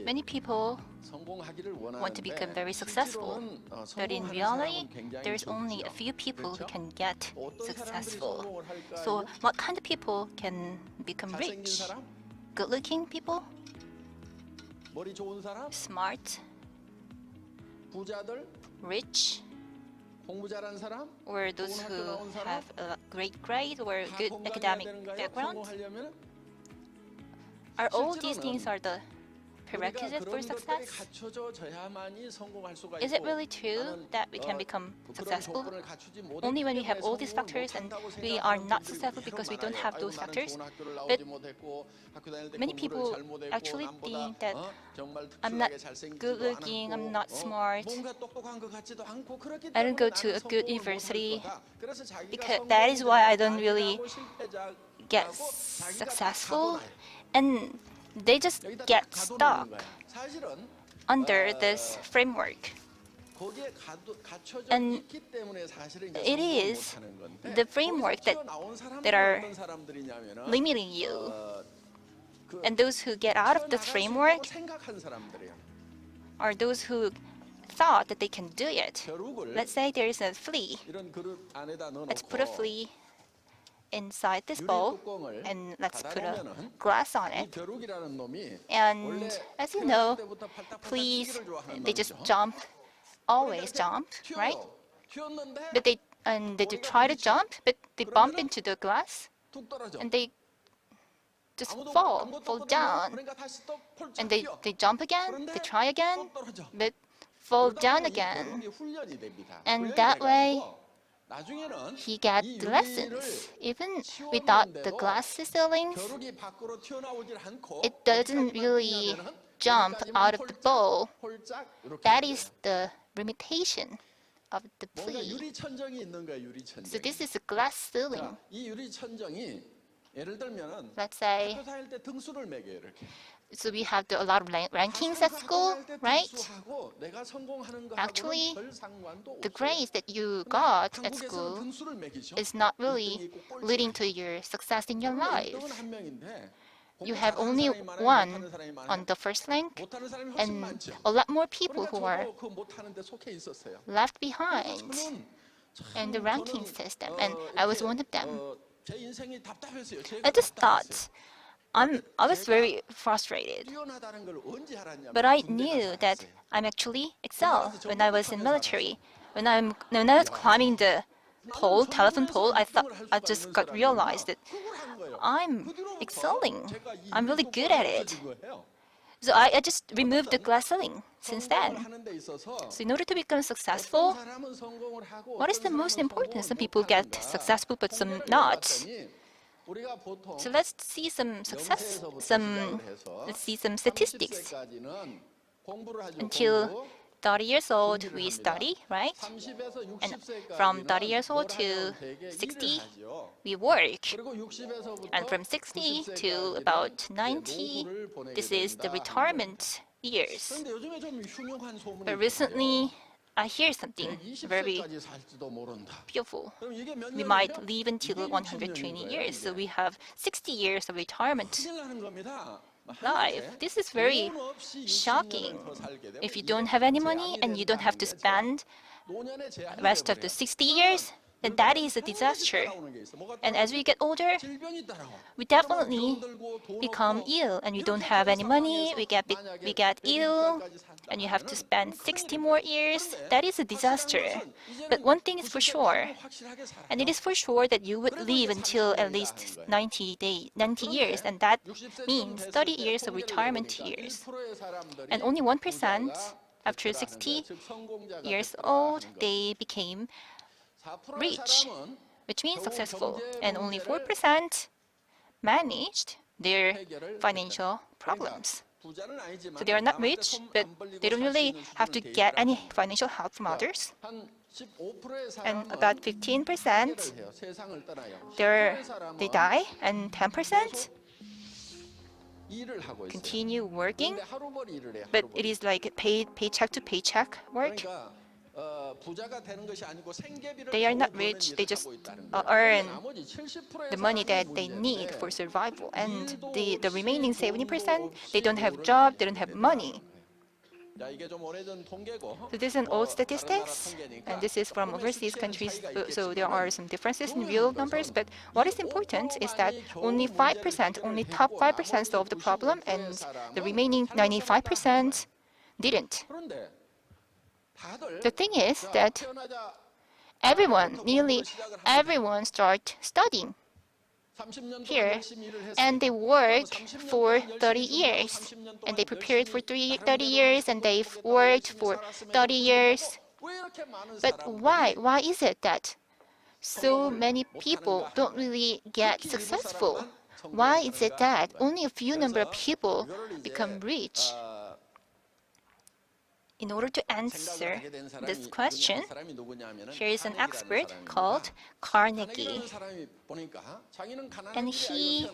Many people want to become very successful, but in reality, there's only a few people who can get successful. So what kind of people can become rich? Good-looking people? Smart? Rich? Or those who have a great grade or good academic background? Are all these things are the prerequisite for success? Is it really true that we can become successful only when we have all these factors and we are not successful because we don't have those factors? But many people actually think that I'm not good looking, I'm not smart, I don't go to a good university, because that is why I don't really get successful, and they just get stuck under this framework. And it is the framework that are limiting you. And those who get out of this framework are those who thought that they can do it. Let's say there is a flea. Let's put a flea inside this bowl and let's put a glass on it. And as you know, fleas, they just jump, always jump, right? But they do try to jump, but they bump into the glass and they just fall down. And they jump again, they try again, but fall down again. And that way, he got the lessons. Even without the glass ceilings, it doesn't really jump out of the bowl. That is the limitation of the flea. So this is a glass ceiling. Let's say, so we have a lot of rankings at school, right? Actually, the grades that you got at school is not really leading to your success in your life. You have only one on the first rank, and a lot more people who are left behind in the ranking system, and I was one of them. I just thought, I was very frustrated, but I knew that I'm actually excel when I was in military. When I was climbing the pole, telephone pole, I just got realized that I'm excelling. I'm really good at it. So I just removed the glass ceiling since then. So in order to become successful, what is the most important? Some people get successful, but some not. So let's see some statistics. Until 30 years old, we study, right? And from 30 years old to 60, we work. And from 60 to about 90, this is the retirement years. But recently, I hear something very beautiful. We might live until 120 years, so we have 60 years of retirement life. This is very shocking. If you don't have any money and you don't have to spend the rest of the 60 years, then that is a disaster. And as we get older, we definitely become ill, and we don't have any money. We get ill, and you have to spend 60 more years. That is a disaster. But one thing is for sure, and it is for sure that you would live until at least 90 years, and that means 30 years of retirement years. And only 1% after 60 years old, they became rich, which means successful, and only 4% managed their financial problems. So they are not rich, but they don't really have to get any financial help from others. And about 15%, they die, and 10% continue working, but it is like paycheck to paycheck work. They are not rich, they just earn the money that they need for survival. And the remaining 70%, they don't have job, they don't have money. So this is an old statistics, and this is from overseas countries, so there are some differences in real numbers, but what is important is that only 5%, only top 5% solved the problem, and the remaining 95% didn't. The thing is that nearly everyone start studying here, and they work for 30 years, and they prepared for 30 years, and they've worked for 30 years. But why? Why is it that so many people don't really get successful? Why is it that only a few number of people become rich? In order to answer this question, here is an expert called Carnegie. And he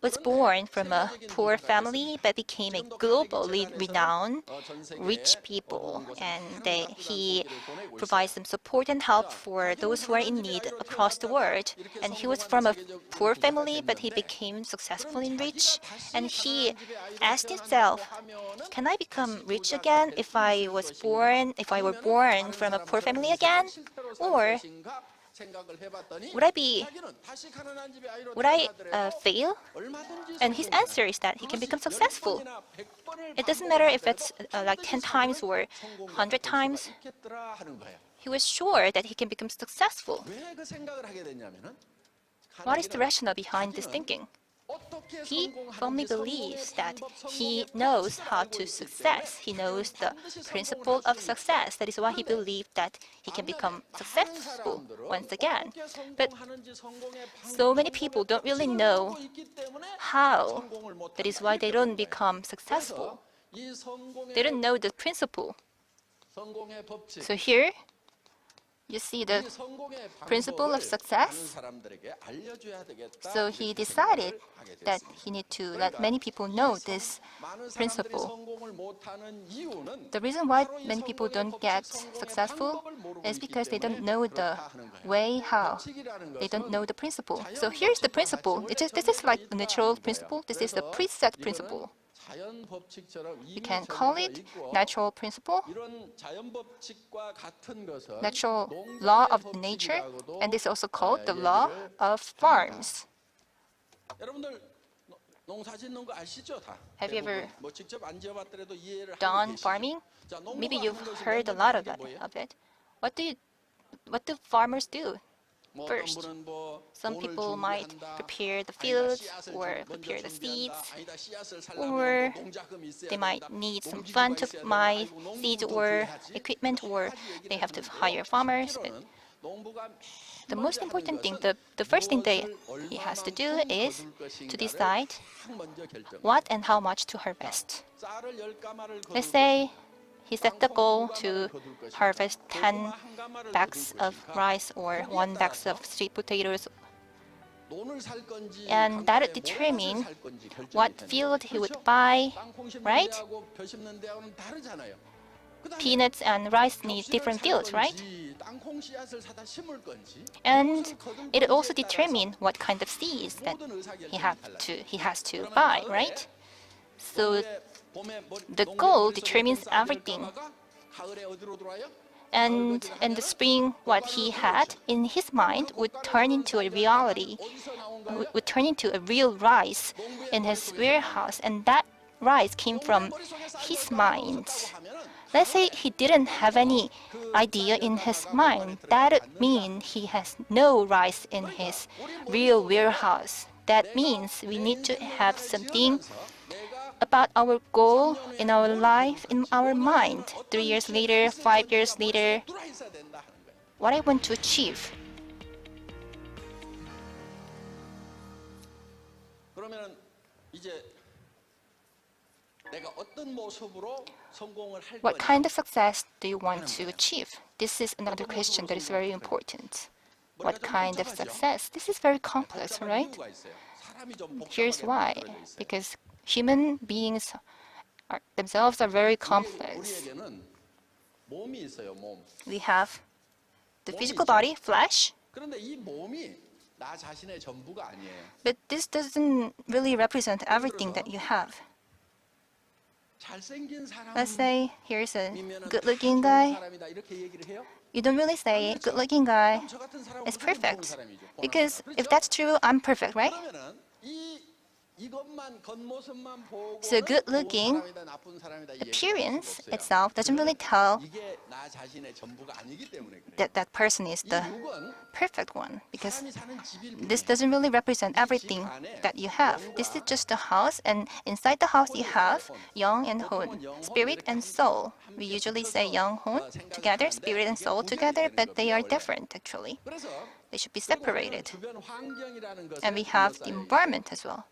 was born from a poor family but became a globally renowned rich people, and he provides some support and help for those who are in need across the world. And he was from a poor family but he became successful and rich, and he asked himself, can I become rich again if I were born from a poor family again? Or would I fail? And his answer is that he can become successful. It doesn't matter if it's like 10 times or 100 times. He was sure that he can become successful. What is the rationale behind this thinking? He firmly believes that he knows how to success. He knows the principle of success. That is why he believed that he can become successful once again. But so many people don't really know how. That is why they don't become successful. They don't know the principle. So here, you see the principle of success. So he decided that he need to let many people know this principle. The reason why many people don't get successful is because they don't know the way how. They don't know the principle. So here's the principle. This is like a natural principle. This is the preset principle. You can call it natural principle, natural law of nature, and this is also called the law of farms. Have you ever done farming? Maybe you've heard a lot of it. What do farmers do? First, some people might prepare the fields or prepare the seeds, or they might need some fund to buy seeds or equipment, or they have to hire farmers. But the most important thing, the first thing he has to do is to decide what and how much to harvest. Let's say he set the goal to harvest 10 bags of rice or 1 bag of sweet potatoes. And that would determine what field he would buy, right? Peanuts and rice need different fields, right? And it also determines what kind of seeds that he has to buy, right? So the goal determines everything. And in the spring, what he had in his mind would turn into a reality, would turn into a real rice in his warehouse. And that rice came from his mind. Let's say he didn't have any idea in his mind. That would mean he has no rice in his real warehouse. That means we need to have something about our goal in our life, in our mind. 3 years later, 5 years later, what I want to achieve. What kind of success do you want to achieve? This is another question that is very important. What kind of success? This is very complex, right? Here's why. Because human beings themselves are very complex. We have the physical body, flesh, but this doesn't really represent everything that you have. Let's say here's a good-looking guy. You don't really say good-looking guy is perfect, because if that's true, I'm perfect, right? So good-looking appearance itself doesn't really tell that that person is the perfect one, because this doesn't really represent everything that you have. This is just a house, and inside the house you have Young and Hun, spirit and soul. We usually say Young, Hun together, spirit and soul together, but they are different actually. They should be separated. And we have the environment as well.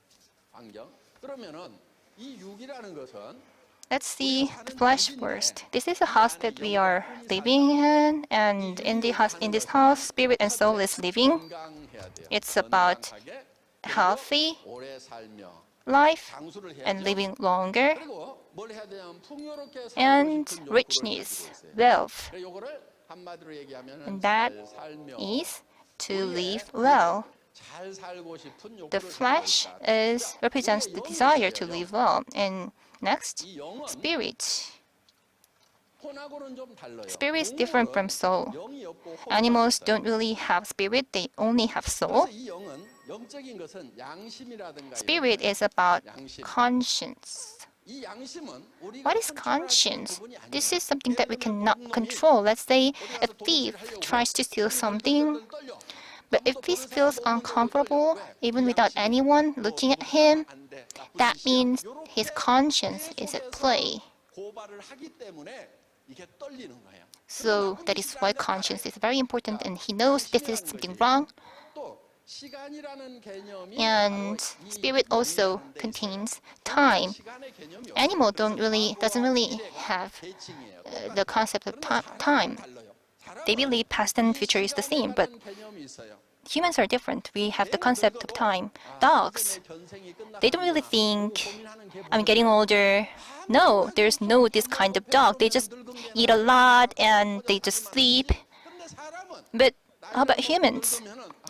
Let's see the flesh first. This is a house that we are living in, and in this house, spirit and soul is living. It's about healthy life and living longer, and richness, wealth. And that is to live well. The flesh represents the desire to live well. And next, spirit. Spirit is different from soul. Animals don't really have spirit, they only have soul. Spirit is about conscience. What is conscience? This is something that we cannot control. Let's say a thief tries to steal something, but if he feels uncomfortable, even without anyone looking at him, that means his conscience is at play. So that is why conscience is very important, and he knows this is something wrong. And spirit also contains time. Animal doesn't really have the concept of time. They believe past and future is the same, but humans are different. We have the concept of time. Dogs, they don't really think, I'm getting older. No, there's no this kind of dog. They just eat a lot and they just sleep. But how about humans?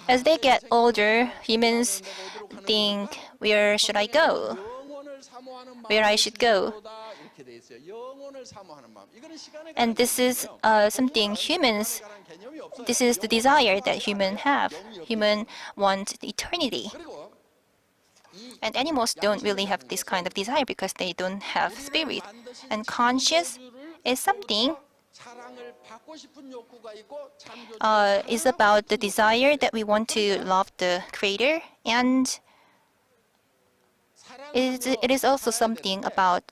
As they get older, humans think, where should I go? Where I should go? And this is something humans, this is the desire that humans have. Humans want eternity. And animals don't really have this kind of desire because they don't have spirit. And conscious is something is about the desire that we want to love the Creator, and it is also something about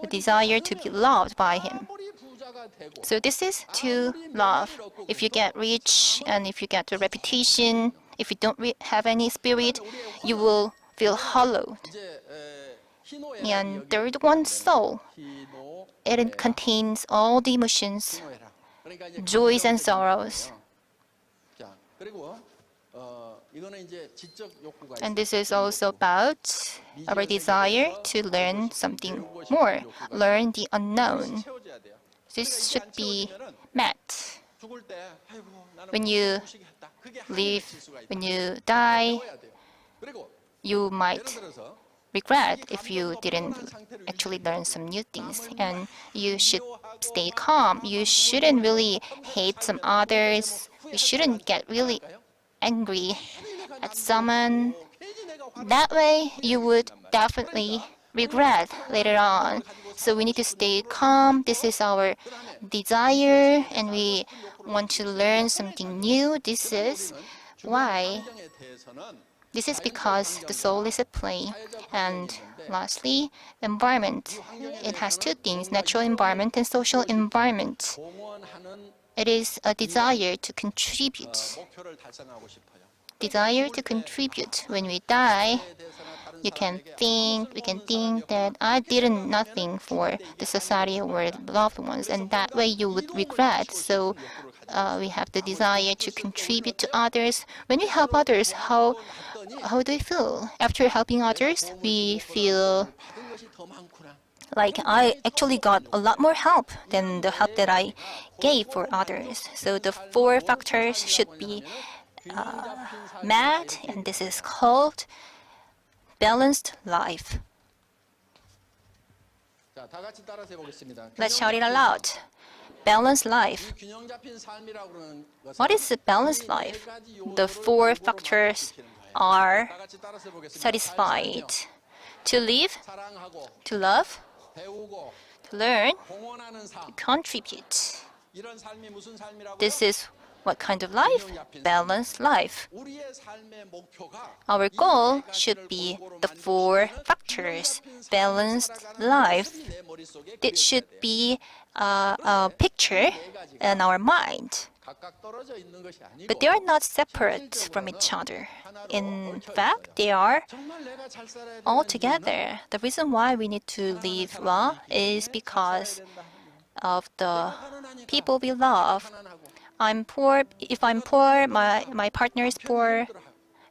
the desire to be loved by Him. So this is to love. If you get rich and if you get a reputation, if you don't have any spirit, you will feel hollowed. And third one, soul. It contains all the emotions, joys and sorrows. And this is also about our desire to learn something more, learn the unknown. This should be met. When you live, when you die, you might regret if you didn't actually learn some new things, and you should stay calm. You shouldn't really hate some others. You shouldn't get really angry at someone. That way, you would definitely regret later on. So we need to stay calm. This is our desire, and we want to learn something new. This is why. This is because the soul is at play. And lastly, environment. It has two things, natural environment and social environment. It is a desire to contribute. Desire to contribute. When we die, we can think that I did nothing for the society or loved ones, and that way you would regret. So we have the desire to contribute to others. When we help others, how do we feel? After helping others, we feel Like, I actually got a lot more help than the help that I gave for others. So the 4 factors should be met, and this is called balanced life. Let's shout it aloud. Balanced life. What is a balanced life? The 4 factors are satisfied: to live, to love, to learn, to contribute. This is what kind of life? Balanced life. Our goal should be the 4 factors. Balanced life. It should be a picture in our mind. But they are not separate from each other. In fact, they are all together. The reason why we need to live well is because of the people we love. I'm poor. If I'm poor, my partner is poor.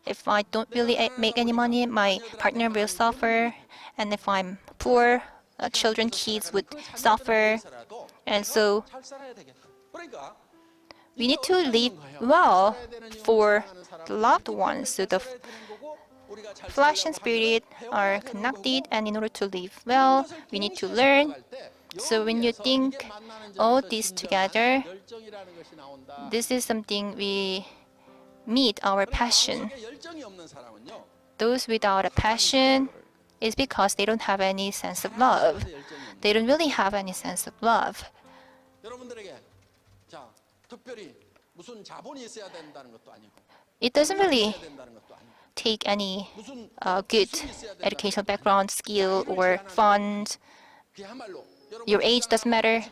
If I don't really make any money, my partner will suffer. And if I'm poor, children, kids would suffer. And so we need to live well for the loved ones. So the flesh and spirit are connected, and in order to live well, we need to learn. So when you think all this together, this is something we meet our passion. Those without a passion is because they don't have any sense of love. They don't really have any sense of love. It doesn't really take any good educational background, skill, or funds. Your age doesn't matter.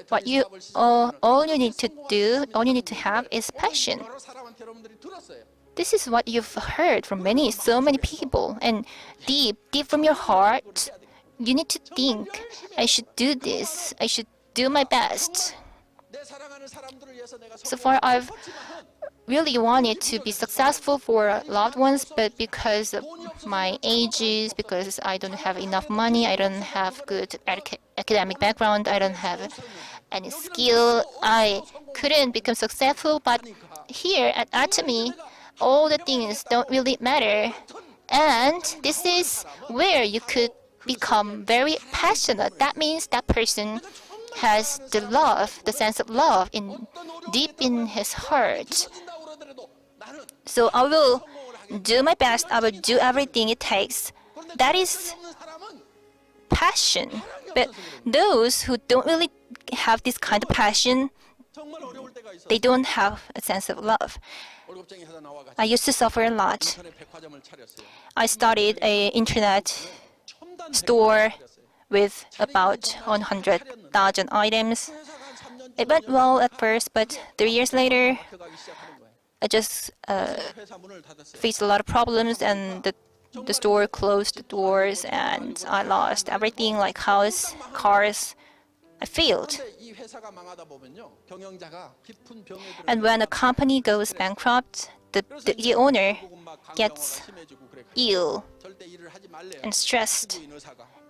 What you all you need to do, all you need to have is passion. This is what you've heard from so many people, and deep from your heart, you need to think, I should do this. I should do my best. So far, I've really wanted to be successful for loved ones, but because of my ages, because I don't have enough money, I don't have good academic background, I don't have any skill, I couldn't become successful. But here at Atomy, all the things don't really matter. And this is where you could become very passionate. That means that person has the love, the sense of love deep in his heart. So I will do my best. I will do everything it takes. That is passion. But those who don't really have this kind of passion, they don't have a sense of love. I used to suffer a lot. I started an internet store with about 100,000 items. It went well at first, but 3 years later, I just faced a lot of problems, and the store closed the doors, and I lost everything, like house, cars. I failed. And when a company goes bankrupt, the owner gets ill and stressed.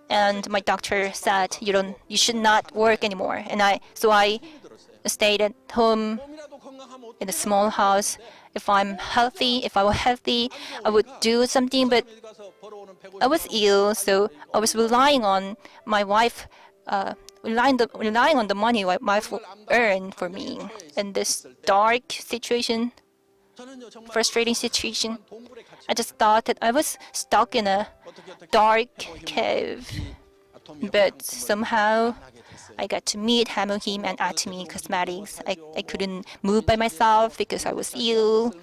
And my doctor said, you should not work anymore. So I stayed at home in a small house. If I were healthy, I would do something, but I was ill, so I was relying on my wife, relying on the money my wife would earn for me. In this dark situation, frustrating situation, I just thought that I was stuck in a dark cave. But somehow, I got to meet Hamuhim and Atomy Cosmetics. I couldn't move by myself because I was ill.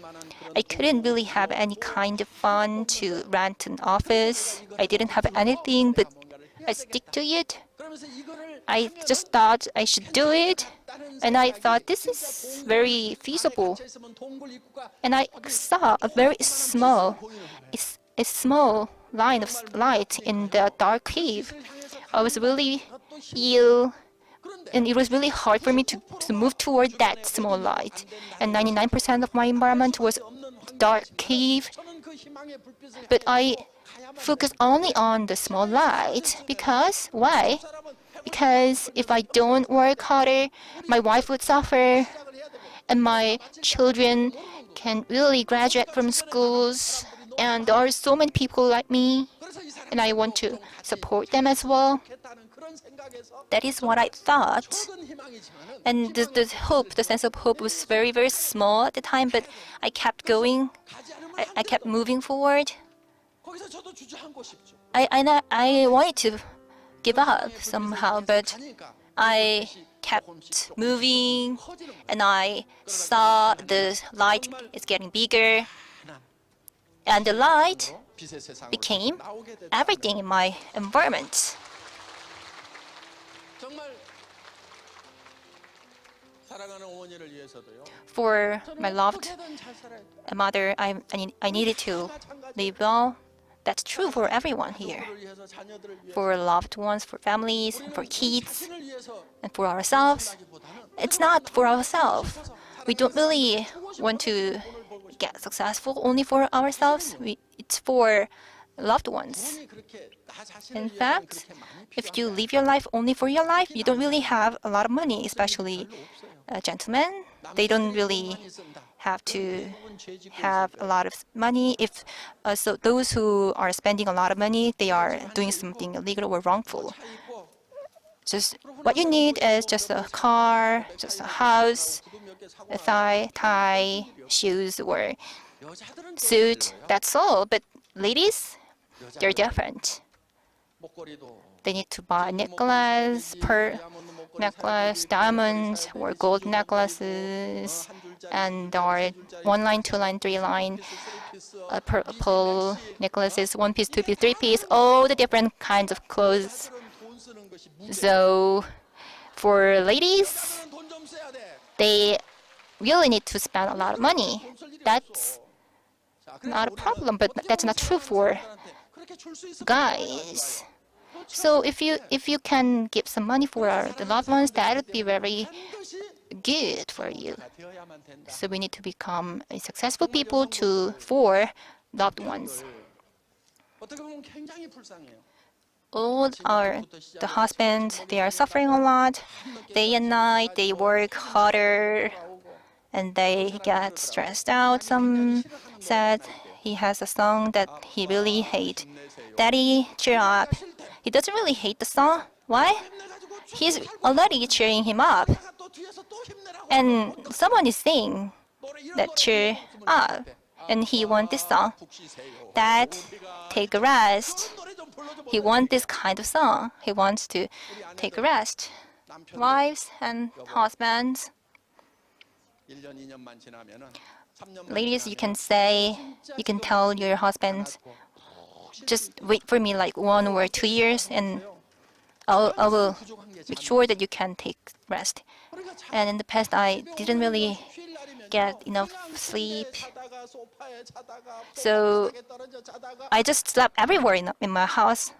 I couldn't really have any kind of fun to rent an office. I didn't have anything, but I stick to it. I just thought I should do it, and I thought this is very feasible. And I saw a very small line of light in the dark cave. I was really ill, and it was really hard for me to move toward that small light. And 99% of my environment was dark cave. But I focus only on the small light. Because why? Because if I don't work harder, my wife would suffer, and my children can really graduate from schools. And there are so many people like me, and I want to support them as well. That is what I thought. And the hope, the sense of hope was very, very small at the time, but I kept going. I kept moving forward. I wanted to give up somehow, but I kept moving, and I saw the light is getting bigger, and the light became everything in my environment. For my loved mother, I needed to live well. That's true for everyone here. For loved ones, for families, for kids, and for ourselves. It's not for ourselves. We don't really want to get successful only for ourselves. It's for loved ones. In fact, if you live your life only for your life, you don't really have a lot of money, especially gentlemen. They don't really have to have a lot of money. So those who are spending a lot of money, they are doing something illegal or wrongful. Just what you need is just a car, just a house, a tie, shoes, or suit. That's all. But ladies, they're different. They need to buy necklace, pearl necklace, diamonds, or gold necklaces, and there are 1 line, 2 line, 3 line, purple necklaces, 1 piece, 2 piece, 3 piece, all the different kinds of clothes. So for ladies, they really need to spend a lot of money. That's not a problem, but that's not true for guys. So if you can give some money for the loved ones, that would be very good for you. So we need to become a successful people for loved ones. All the husbands, they are suffering a lot. Day and night, they work harder, and they get stressed out. Some said he has a song that he really hates. Daddy, cheer up. He doesn't really hate the song. Why? He's already cheering him up. And someone is saying that cheer up. And he wants this song. Dad, take a rest. He wants this kind of song. He wants to take a rest. Wives and husbands, ladies, you can tell your husband, just wait for me like 1 or 2 years, and I will make sure that you can take rest. And in the past, I didn't really get enough sleep, so I just slept everywhere in my house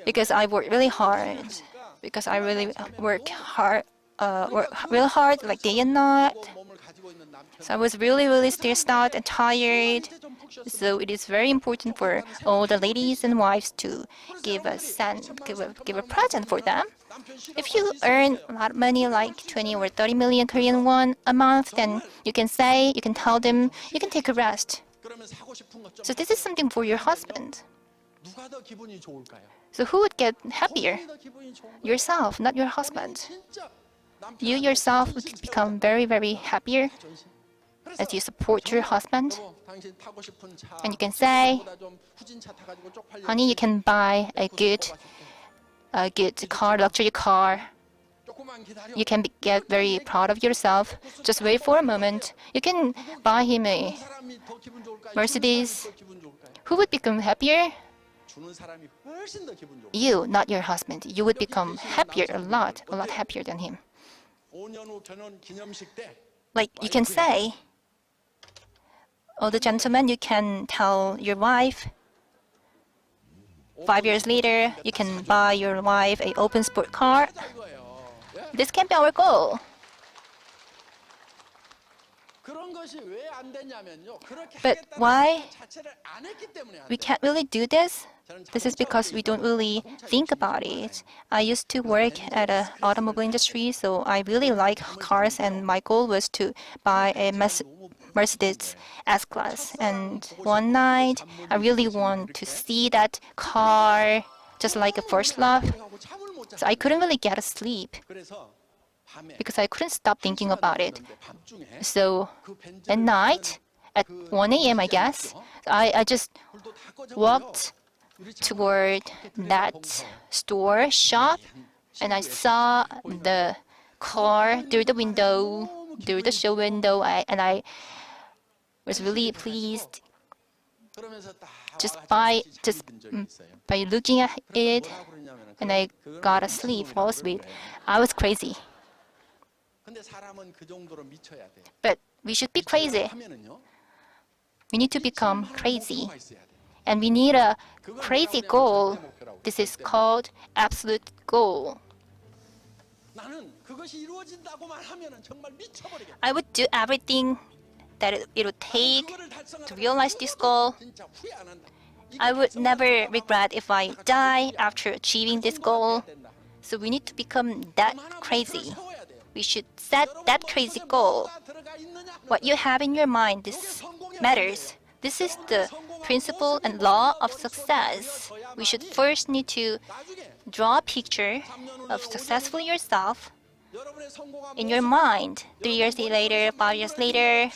because I work really hard. Because I really work real hard, like day and night. So I was really, really stressed out and tired. So it is very important for all the ladies and wives to give a present for them. If you earn a lot of money, like 20 or 30 million Korean won a month, then you can tell them, you can take a rest. So this is something for your husband. So who would get happier? Yourself, not your husband. You yourself would become very, very happier as you support your husband. And you can say, honey, you can buy a good car, luxury car. You can get very proud of yourself. Just wait for a moment. You can buy him a Mercedes. Who would become happier? You, not your husband. You would become happier a lot happier than him. Like you can say, oh, the gentleman, you can tell your wife, 5 years later, you can buy your wife an open sport car. This can be our goal. But why we can't really do this? This is because we don't really think about it. I used to work at an automobile industry, so I really like cars, and my goal was to buy a Mercedes S-Class. And one night, I really want to see that car, just like a first love. So I couldn't really get a sleep because I couldn't stop thinking about it. So at night, at 1 a.m., I guess, I just walked toward that store, shop, and I saw the car through the window, through the show window, and I was really pleased by looking at it, and I got asleep, fall asleep. I was crazy. But we should be crazy. We need to become crazy. And we need a crazy goal. This is called absolute goal. I would do everything that it would take to realize this goal. I would never regret if I die after achieving this goal. So we need to become that crazy. We should set that crazy goal. What you have in your mind, this matters. This is the principle and law of success. We should first need to draw a picture of successful yourself in your mind 3 years later, 5 years later.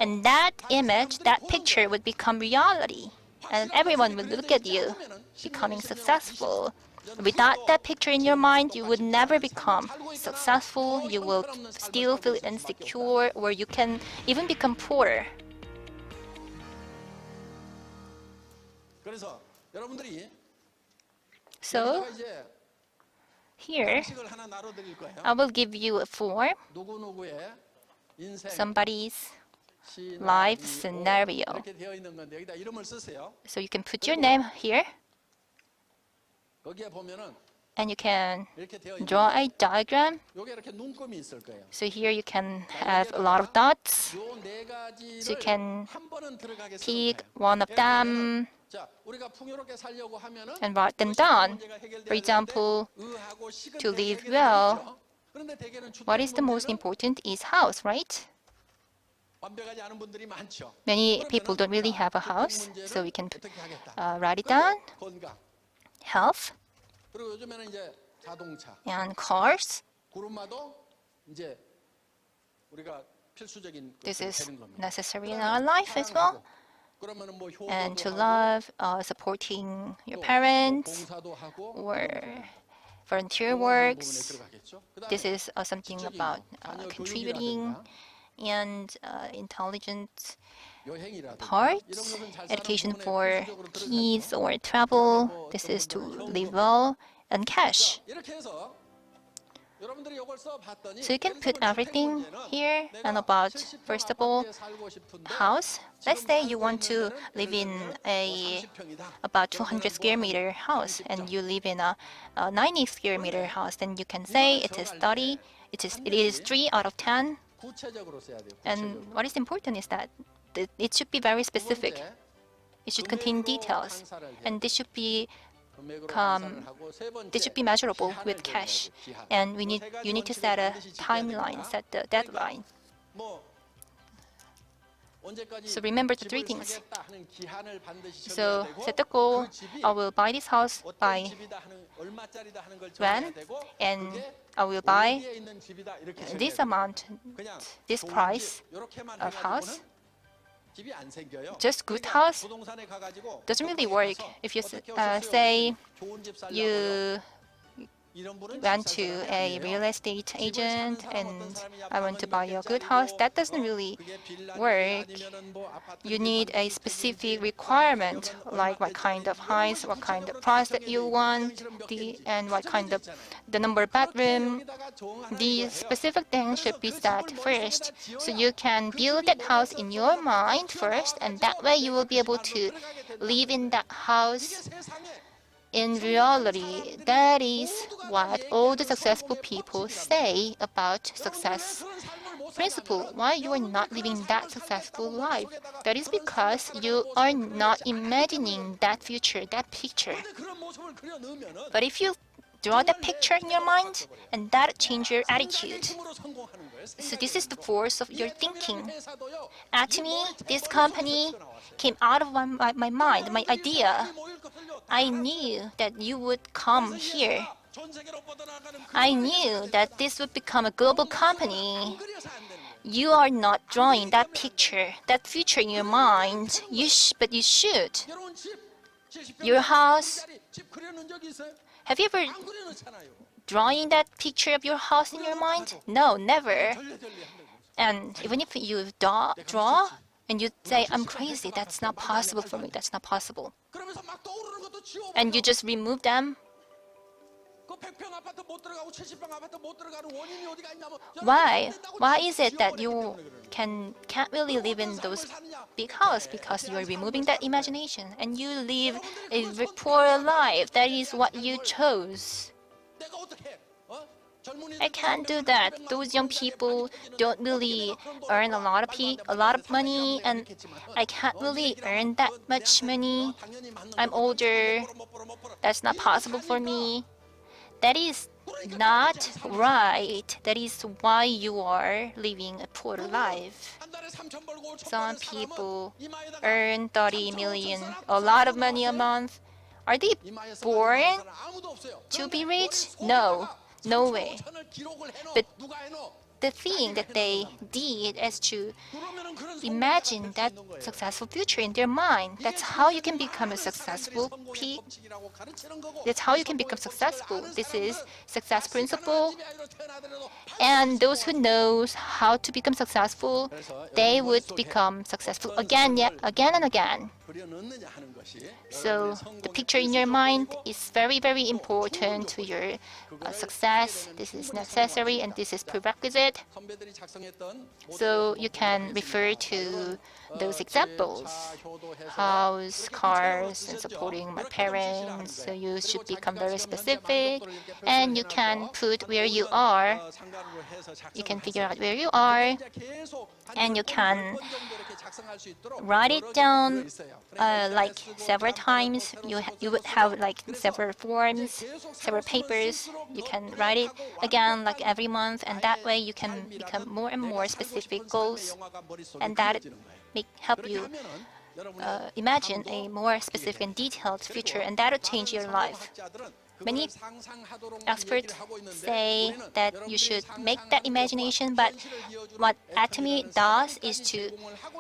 And that image, that picture would become reality. And everyone would look at you becoming successful. Without that picture in your mind, you would never become successful. You will still feel insecure, or you can even become poor. So, here, I will give you a form, somebody's life scenario. So you can put your name here, and you can draw a diagram. So here you can have a lot of dots. So you can pick one of them and write them down. For example, to live well, what is the most important is house, right? Many people don't really have a house, so we can write it down. Health and cars. This is necessary in our life as well. And to love, supporting your parents, or volunteer works. This is something about contributing and intelligent parts. Education for kids or travel. This is to live well. And cash. So you can put everything here. And about, first of all, house. Let's say you want to live in about 200 square meter house, and you live in a 90 square meter house. Then you can say it is 30. It is 3 out of 10. And what is important is that it should be very specific. It should contain details, and this should be measurable with cash. And you need to set a timeline, set the deadline. So remember the 3 things. So set the goal. I will buy this house by when, and I will buy this amount, this price of house. Just good house doesn't really work. If you say you went to a real estate agent and I want to buy a good house, that doesn't really work. You need a specific requirement, like what kind of house, what kind of price that you want, and what kind of the number of bedroom. These specific things should be set first. So you can build that house in your mind first, and that way you will be able to live in that house in reality. That is what all the successful people say about success. principle why you are not living that successful life. That is because you are not imagining that future, that picture. But if you draw that picture in your mind, and that change your attitude. So this is the force of your thinking. Atomy, this company, came out of my mind, my idea. I knew that you would come here. I knew that this would become a global company. You are not drawing that picture, that future in your mind. But you should. Your house. Have you ever drawing that picture of your house in your mind? No, never. And even if you draw and you say, I'm crazy, that's not possible for me, that's not possible. And you just remove them. Why? Why is it that you can't really live in those big houses? Because you are removing that imagination and you live a poor life. That is what you chose. I can't do that. Those young people don't really earn a lot of money, and I can't really earn that much money. I'm older. That's not possible for me. That is not right. That is why you are living a poor life. Some people earn 30 million, a lot of money a month. Are they born to be rich? No, no way. But the thing that they did is to imagine that successful future in their mind. That's how you can become a successful That's how you can become successful. This is success principle. And those who knows how to become successful, they would become successful again and again. So the picture in your mind is very, very important to your success. This is necessary and this is prerequisite. So you can refer to those examples, house, cars, and supporting my parents. So you should become very specific, and you can put where you are. You can figure out where you are, and you can write it down like several times. You would have like several forms, several papers. You can write it again like every month, and that way you can become more and more specific goals, and that help you imagine a more specific and detailed future, and that will change your life. Many experts say that you should make that imagination, but what Atomy does is to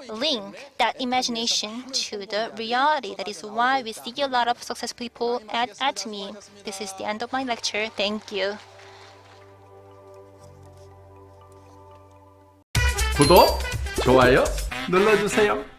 link that imagination to the reality. That is why we see a lot of successful people at Atomy. This is the end of my lecture. Thank you. 구독, 좋아요 눌러주세요.